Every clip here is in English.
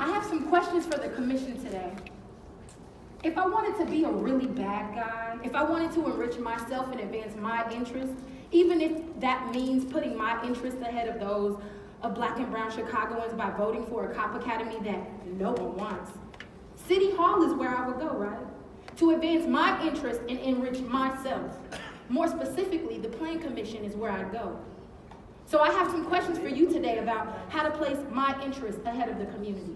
I have some questions for the commission today. If I wanted to be a really bad guy, if I wanted to enrich myself and advance my interests, even if that means putting my interests ahead of those of Black and brown Chicagoans by voting for a cop academy that no one wants, City Hall is where I would go, right? To advance my interests and enrich myself. More specifically, the Plan Commission is where I'd go. So I have some questions for you today about how to place my interests ahead of the community.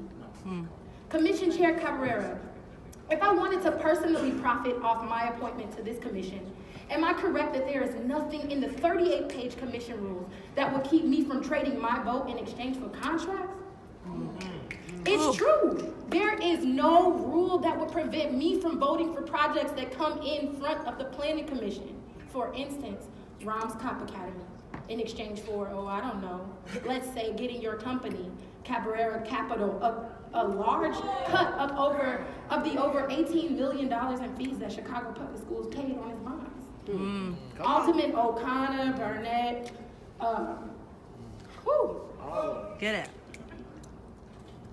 Commission Chair Cabrera, if I wanted to personally profit off my appointment to this commission, am I correct that there is nothing in the 38-page commission rules that would keep me from trading my vote in exchange for contracts? It's true. There is no rule that would prevent me from voting for projects that come in front of the Planning Commission. For instance, Rom's Cop Academy, in exchange for, I don't know, let's say getting your company, Cabrera Capital, a large cut of the over $18 million in fees that Chicago Public Schools paid on its bonds. Alderman O'Connor, Burnett, Get it.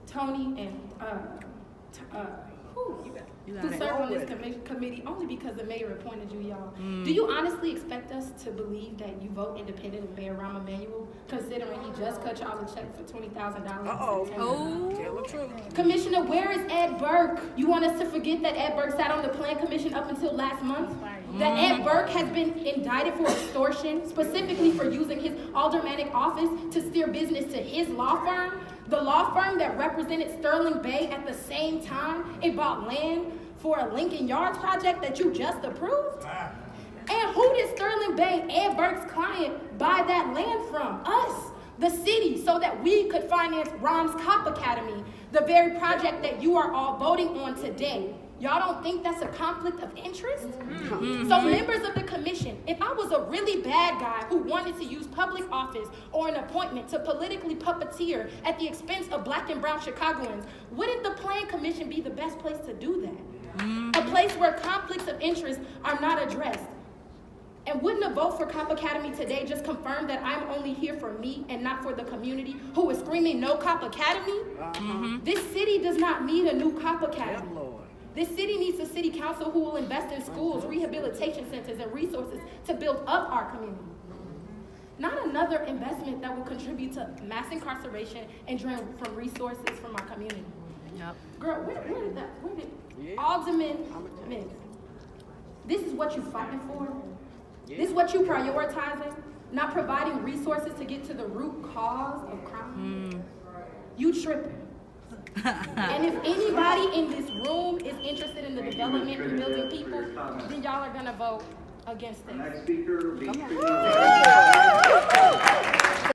Tony, and who serve on this committee only because the mayor appointed you, y'all. Do you honestly expect us to believe that you vote independent of Mayor Rahm Emanuel, considering he just cut y'all a check for $20,000? Tell the truth. Commissioner, where is Ed Burke? You want us to forget that Ed Burke sat on the Plan Commission up until last month? That Ed Burke has been indicted for extortion, specifically for using his aldermanic office to steer business to his law firm? The law firm that represented Sterling Bay at the same time it bought land for a Lincoln Yards project that you just approved? And who did Sterling Bay, Ed Burke's client, buy that land from? Us, the city, so that we could finance Rom's Cop Academy, the very project that you are all voting on today. Y'all don't think that's a conflict of interest? So members of the commission, if I was a really bad guy who wanted to use public office or an appointment to politically puppeteer at the expense of Black and brown Chicagoans, wouldn't the Plan Commission be the best place to do that? A place where conflicts of interest are not addressed. And wouldn't a vote for Cop Academy today just confirm that I'm only here for me and not for the community who is screaming no Cop Academy? This city does not need a new Cop Academy. This city needs a city council who will invest in schools, rehabilitation centers, and resources to build up our community. Not another investment that will contribute to mass incarceration and drain from resources from our community. Girl, where did Alderman Mix? This is what you're fighting for? This is what you're prioritizing? Not providing resources to get to the root cause of crime? You tripping. And if anybody in this room is interested in the development and building people, then y'all are gonna vote against this. Next speaker,